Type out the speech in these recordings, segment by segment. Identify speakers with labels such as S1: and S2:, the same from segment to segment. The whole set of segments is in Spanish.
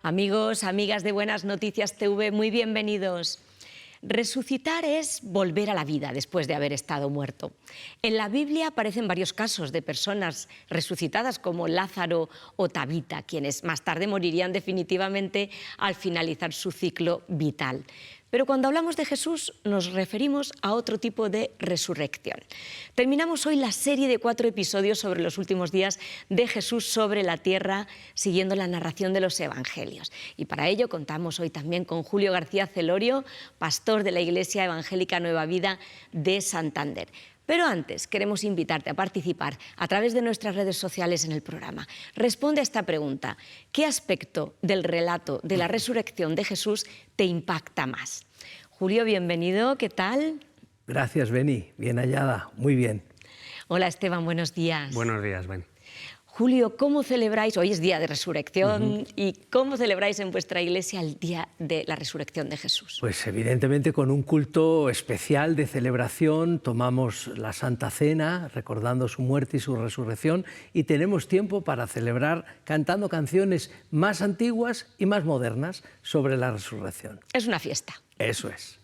S1: Amigos, amigas de Buenas Noticias TV, muy bienvenidos. Resucitar es volver a la vida después de haber estado muerto. En la Biblia aparecen varios casos de personas resucitadas como Lázaro o Tabita, quienes más tarde morirían definitivamente al finalizar su ciclo vital. Pero cuando hablamos de Jesús nos referimos a otro tipo de resurrección. Terminamos hoy la serie de 4 episodios sobre los últimos días de Jesús sobre la tierra, siguiendo la narración de los evangelios. Y para ello contamos hoy también con Julio García Celorio, pastor de la Iglesia Evangélica Nueva Vida de Santander. Pero antes queremos invitarte a participar a través de nuestras redes sociales en el programa. Responde a esta pregunta: ¿qué aspecto del relato de la resurrección de Jesús te impacta más? Julio, bienvenido, ¿qué tal?
S2: Gracias, Beni, bien hallada, muy bien.
S1: Hola Esteban, buenos días.
S3: Buenos días, Ben.
S1: Julio, ¿cómo celebráis? Hoy es día de resurrección. ¿Y cómo celebráis en vuestra iglesia el día de la resurrección de Jesús?
S2: Pues evidentemente con un culto especial de celebración, tomamos la Santa Cena recordando su muerte y su resurrección y tenemos tiempo para celebrar cantando canciones más antiguas y más modernas sobre la resurrección.
S1: Es una fiesta.
S2: Eso es.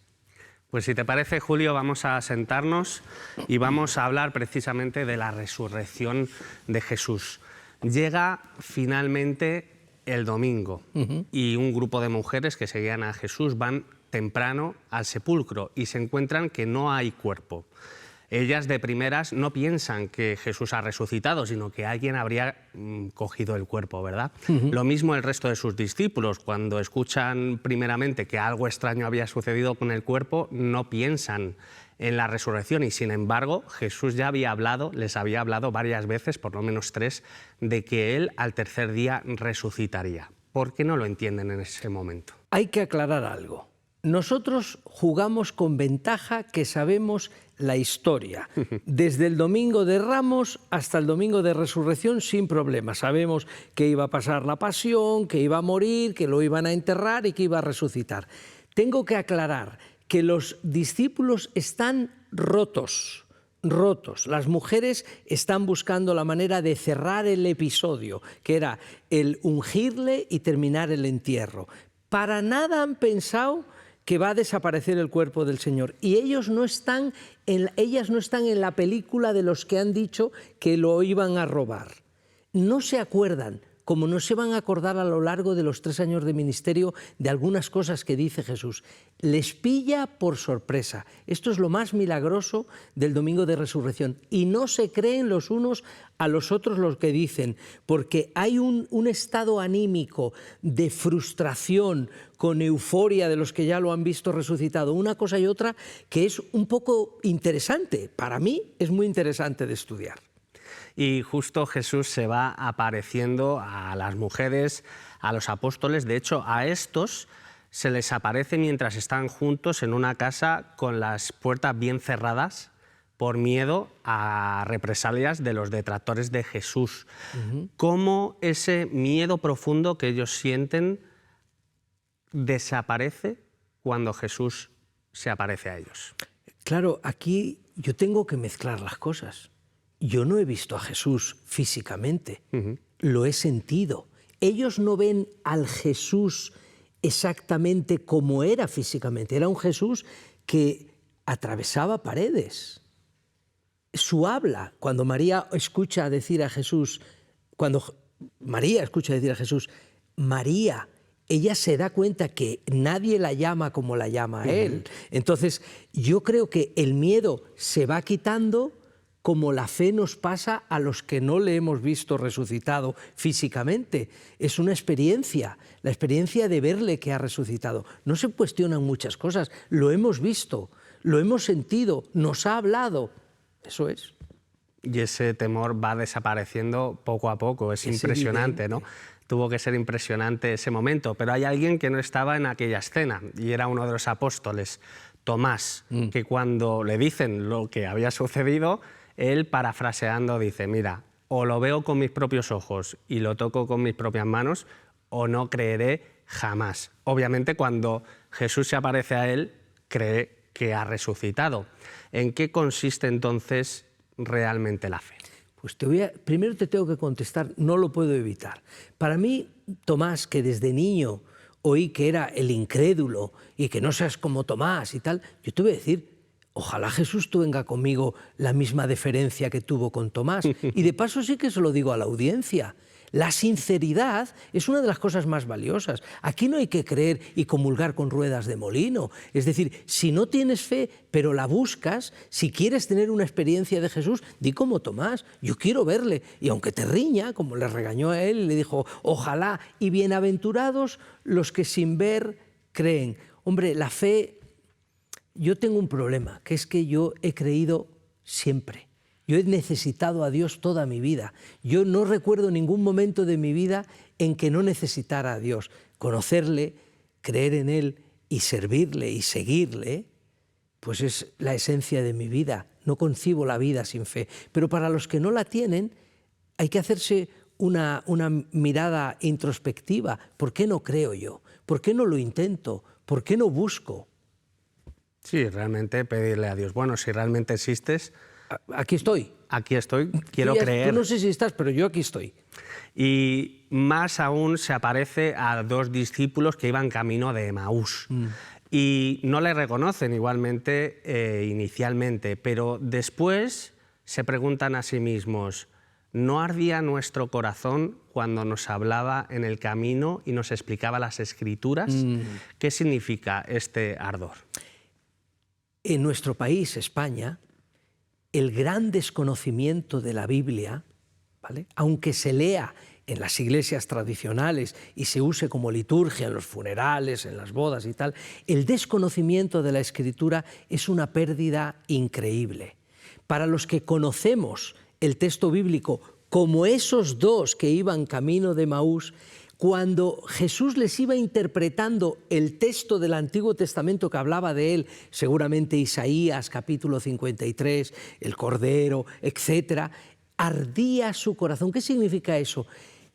S3: Pues si te parece, Julio, vamos a sentarnos y vamos a hablar precisamente de la resurrección de Jesús. Llega finalmente el domingo y un grupo de mujeres que seguían a Jesús van temprano al sepulcro y se encuentran que no hay cuerpo. Ellas de primeras no piensan que Jesús ha resucitado, sino que alguien habría cogido el cuerpo, ¿verdad? Lo mismo el resto de sus discípulos, cuando escuchan primeramente que algo extraño había sucedido con el cuerpo, no piensan en la resurrección y sin embargo Jesús ya les había hablado varias veces, por lo menos 3, de que Él al tercer día resucitaría. ¿Por qué no lo entienden en ese momento?
S2: Hay que aclarar algo. Nosotros jugamos con ventaja que sabemos la historia, desde el Domingo de Ramos hasta el Domingo de Resurrección sin problema. Sabemos que iba a pasar la pasión, que iba a morir, que lo iban a enterrar y que iba a resucitar. Tengo que aclarar que los discípulos están rotos. Las mujeres están buscando la manera de cerrar el episodio, que era el ungirle y terminar el entierro. Para nada han pensado que va a desaparecer el cuerpo del Señor. Y ellas no están en la película de los que han dicho que lo iban a robar. No se acuerdan, como no se van a acordar a lo largo de los 3 años de ministerio de algunas cosas que dice Jesús. Les pilla por sorpresa. Esto es lo más milagroso del Domingo de Resurrección. Y no se creen los unos a los otros lo que dicen, porque hay un estado anímico de frustración, con euforia de los que ya lo han visto resucitado, una cosa y otra que es un poco interesante. Para mí es muy interesante de estudiar.
S3: Y justo Jesús se va apareciendo a las mujeres, a los apóstoles. De hecho, a estos se les aparece mientras están juntos en una casa con las puertas bien cerradas por miedo a represalias de los detractores de Jesús. ¿Cómo ese miedo profundo que ellos sienten desaparece cuando Jesús se aparece a ellos?
S2: Claro, aquí yo tengo que mezclar las cosas. Yo no he visto a Jesús físicamente, lo he sentido. Ellos no ven al Jesús exactamente como era físicamente. Era un Jesús que atravesaba paredes. Su habla, cuando María escucha decir a Jesús, María, ella se da cuenta que nadie la llama como la llama a él. Entonces, yo creo que el miedo se va quitando como la fe nos pasa a los que no le hemos visto resucitado físicamente. Es una experiencia, la experiencia de verle que ha resucitado. No se cuestionan muchas cosas, lo hemos visto, lo hemos sentido, nos ha hablado. Eso es.
S3: Y ese temor va desapareciendo poco a poco, es impresionante, ¿no? Tuvo que ser impresionante ese momento, pero hay alguien que no estaba en aquella escena y era uno de los apóstoles, Tomás, que cuando le dicen lo que había sucedido, él, parafraseando, dice: mira, o lo veo con mis propios ojos y lo toco con mis propias manos, o no creeré jamás. Obviamente, cuando Jesús se aparece a él, cree que ha resucitado. ¿En qué consiste entonces realmente la fe?
S2: Pues primero te tengo que contestar, no lo puedo evitar. Para mí, Tomás, que desde niño oí que era el incrédulo y que no seas como Tomás y tal, yo te voy a decir, ojalá Jesús tenga conmigo la misma deferencia que tuvo con Tomás. Y de paso sí que se lo digo a la audiencia. La sinceridad es una de las cosas más valiosas. Aquí no hay que creer y comulgar con ruedas de molino. Es decir, si no tienes fe, pero la buscas, si quieres tener una experiencia de Jesús, di como Tomás, yo quiero verle. Y aunque te riña, como le regañó a él, le dijo, ojalá, y bienaventurados los que sin ver creen. Hombre, la fe, yo tengo un problema, que es que yo he creído siempre. Yo he necesitado a Dios toda mi vida. Yo no recuerdo ningún momento de mi vida en que no necesitara a Dios. Conocerle, creer en Él y servirle y seguirle, pues es la esencia de mi vida. No concibo la vida sin fe. Pero para los que no la tienen, hay que hacerse una mirada introspectiva. ¿Por qué no creo yo? ¿Por qué no lo intento? ¿Por qué no busco?
S3: Sí, realmente pedirle a Dios, bueno, si realmente existes,
S2: aquí estoy.
S3: Aquí estoy, quiero creer.
S2: Tú no sé si estás, pero yo aquí estoy.
S3: Y más aún se aparece a dos discípulos que iban camino de Emaús. Y no le reconocen igualmente inicialmente, pero después se preguntan a sí mismos, ¿no ardía nuestro corazón cuando nos hablaba en el camino y nos explicaba las Escrituras? ¿Qué significa este ardor?
S2: En nuestro país, España, el gran desconocimiento de la Biblia, ¿vale?, aunque se lea en las iglesias tradicionales y se use como liturgia en los funerales, en las bodas y tal, el desconocimiento de la Escritura es una pérdida increíble. Para los que conocemos el texto bíblico como esos dos que iban camino de Emaús, cuando Jesús les iba interpretando el texto del Antiguo Testamento que hablaba de él, seguramente Isaías, capítulo 53, el Cordero, etc., ardía su corazón. ¿Qué significa eso?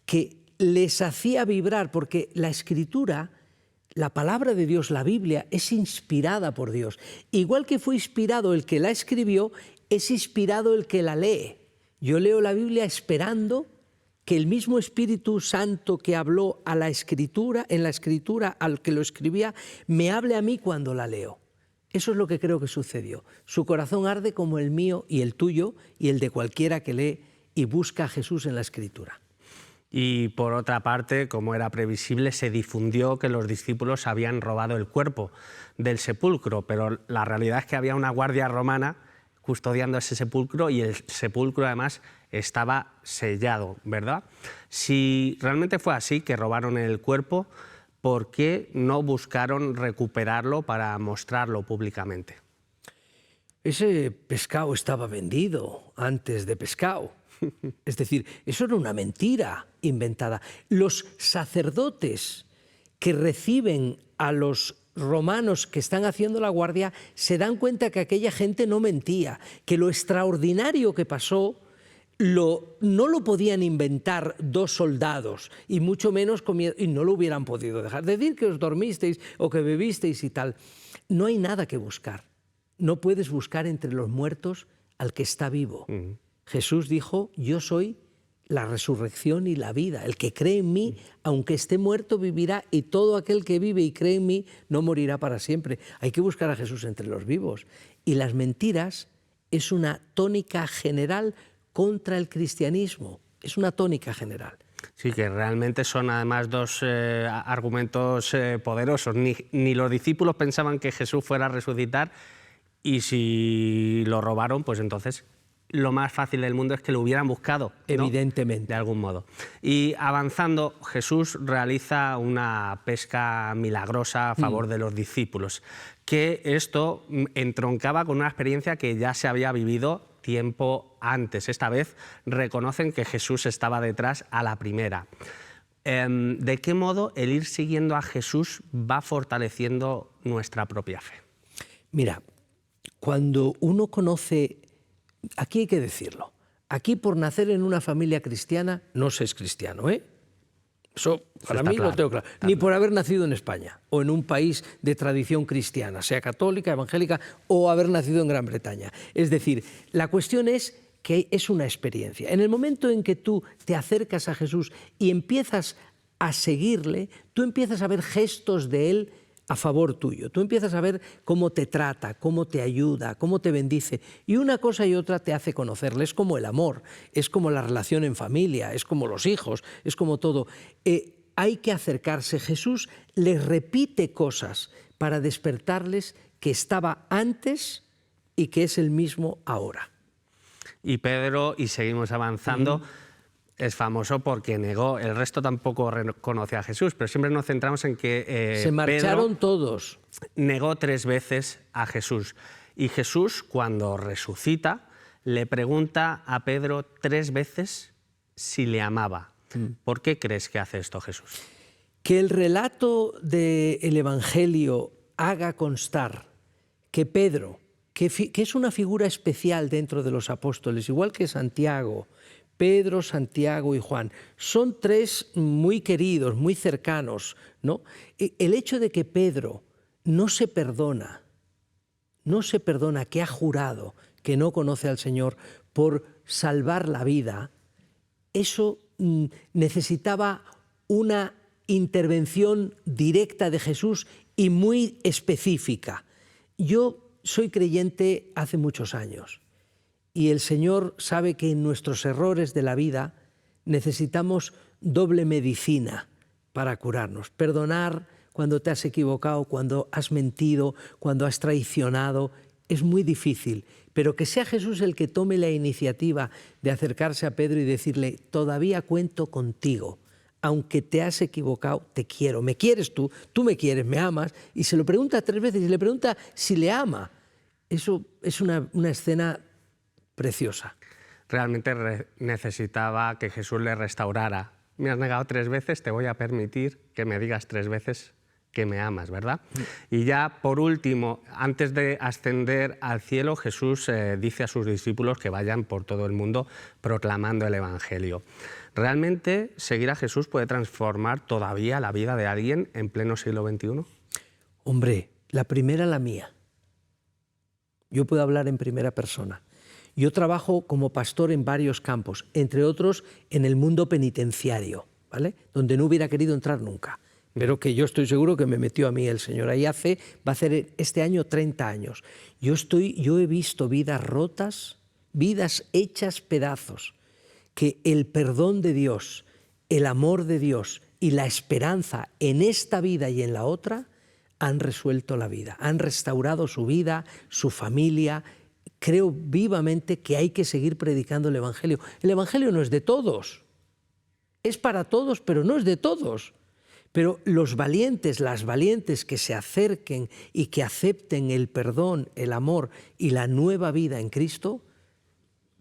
S2: Que les hacía vibrar, porque la Escritura, la palabra de Dios, la Biblia, es inspirada por Dios. Igual que fue inspirado el que la escribió, es inspirado el que la lee. Yo leo la Biblia esperando que el mismo Espíritu Santo que habló a la Escritura, en la Escritura al que lo escribía, me hable a mí cuando la leo. Eso es lo que creo que sucedió. Su corazón arde como el mío y el tuyo y el de cualquiera que lee y busca a Jesús en la Escritura.
S3: Y por otra parte, como era previsible, se difundió que los discípulos habían robado el cuerpo del sepulcro, pero la realidad es que había una guardia romana custodiando ese sepulcro y el sepulcro además estaba sellado, ¿verdad? Si realmente fue así, que robaron el cuerpo, ¿por qué no buscaron recuperarlo para mostrarlo públicamente?
S2: Ese pescado estaba vendido antes de pescado. Es decir, eso era una mentira inventada. Los sacerdotes que reciben a los romanos que están haciendo la guardia se dan cuenta que aquella gente no mentía, que lo extraordinario que pasó no lo podían inventar dos soldados, y mucho menos y no lo hubieran podido dejar. Decir que os dormisteis o que bebisteis y tal, no hay nada que buscar. No puedes buscar entre los muertos al que está vivo. Jesús dijo, yo soy la resurrección y la vida. El que cree en mí, aunque esté muerto, vivirá, y todo aquel que vive y cree en mí no morirá para siempre. Hay que buscar a Jesús entre los vivos. Y las mentiras es una tónica general contra el cristianismo. Es una tónica general.
S3: Sí, que realmente son además dos argumentos poderosos. Ni los discípulos pensaban que Jesús fuera a resucitar, y si lo robaron, pues entonces lo más fácil del mundo es que lo hubieran buscado, ¿no?
S2: Evidentemente.
S3: De algún modo. Y avanzando, Jesús realiza una pesca milagrosa a favor de los discípulos, que esto entroncaba con una experiencia que ya se había vivido tiempo antes. Esta vez reconocen que Jesús estaba detrás a la primera. ¿De qué modo el ir siguiendo a Jesús va fortaleciendo nuestra propia fe?
S2: Mira, cuando uno conoce, aquí hay que decirlo, aquí por nacer en una familia cristiana no se es cristiano, ¿eh? Eso para mí lo tengo claro. Ni por haber nacido en España o en un país de tradición cristiana, sea católica, evangélica, o haber nacido en Gran Bretaña. Es decir, la cuestión es que es una experiencia. En el momento en que tú te acercas a Jesús y empiezas a seguirle, tú empiezas a ver gestos de Él a favor tuyo. Tú empiezas a ver cómo te trata, cómo te ayuda, cómo te bendice. Y una cosa y otra te hace conocerle. Es como el amor, es como la relación en familia, es como los hijos, es como todo. Hay que acercarse. Jesús les repite cosas para despertarles que estaba antes y que es el mismo ahora.
S3: Y Pedro, y seguimos avanzando, es famoso porque negó, el resto tampoco reconoce a Jesús, pero siempre nos centramos en que
S2: Se marcharon
S3: Pedro
S2: todos.
S3: negó 3 veces a Jesús. Y Jesús, cuando resucita, le pregunta a Pedro 3 veces si le amaba. ¿Por qué crees que hace esto Jesús?
S2: Que el relato del Evangelio haga constar que Pedro, que es una figura especial dentro de los apóstoles, igual que Santiago, Pedro, Santiago y Juan, son 3 muy queridos, muy cercanos, ¿no? El hecho de que Pedro no se perdona, que ha jurado que no conoce al Señor por salvar la vida, eso necesitaba una intervención directa de Jesús y muy específica. Yo soy creyente hace muchos años y el Señor sabe que en nuestros errores de la vida necesitamos doble medicina para curarnos. Perdonar cuando te has equivocado, cuando has mentido, cuando has traicionado, es muy difícil, pero que sea Jesús el que tome la iniciativa de acercarse a Pedro y decirle: todavía cuento contigo, aunque te has equivocado, te quiero, me quieres tú me quieres, me amas, y se lo pregunta 3 veces y le pregunta si le ama. Eso es una escena preciosa.
S3: Realmente necesitaba que Jesús le restaurara. Me has negado 3 veces, te voy a permitir que me digas 3 veces que me amas, ¿verdad? Y ya por último, antes de ascender al cielo, Jesús dice a sus discípulos que vayan por todo el mundo proclamando el Evangelio. ¿Realmente seguir a Jesús puede transformar todavía la vida de alguien en pleno siglo XXI?
S2: Hombre, la primera la mía. Yo puedo hablar en primera persona. Yo trabajo como pastor en varios campos, entre otros en el mundo penitenciario, ¿vale? Donde no hubiera querido entrar nunca, pero que yo estoy seguro que me metió a mí el Señor. Ahí va a hacer este año 30 años. Yo he visto vidas rotas, vidas hechas pedazos, que el perdón de Dios, el amor de Dios y la esperanza en esta vida y en la otra han resuelto la vida, han restaurado su vida, su familia. Creo vivamente que hay que seguir predicando el Evangelio. El Evangelio no es de todos, es para todos, pero no es de todos. Pero los valientes, las valientes que se acerquen y que acepten el perdón, el amor y la nueva vida en Cristo,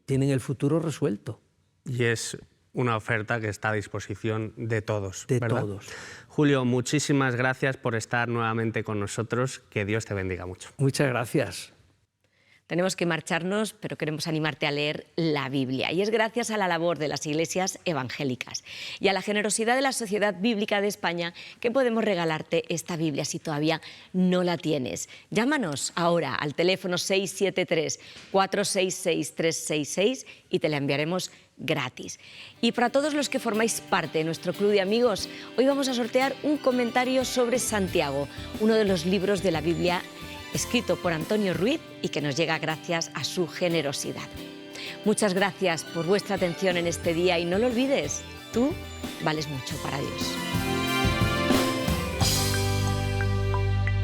S2: tienen el futuro resuelto.
S3: Y es una oferta que está a disposición de todos,
S2: De
S3: ¿verdad?
S2: todos.
S3: Julio, muchísimas gracias por estar nuevamente con nosotros. Que Dios te bendiga mucho.
S2: Muchas gracias.
S1: Tenemos que marcharnos, pero queremos animarte a leer la Biblia. Y es gracias a la labor de las iglesias evangélicas y a la generosidad de la Sociedad Bíblica de España que podemos regalarte esta Biblia si todavía no la tienes. Llámanos ahora al teléfono 673-466-366 y te la enviaremos gratis. Y para todos los que formáis parte de nuestro club de amigos, hoy vamos a sortear un comentario sobre Santiago, uno de los libros de la Biblia escrito por Antonio Ruiz y que nos llega gracias a su generosidad. Muchas gracias por vuestra atención en este día y no lo olvides, tú vales mucho para Dios.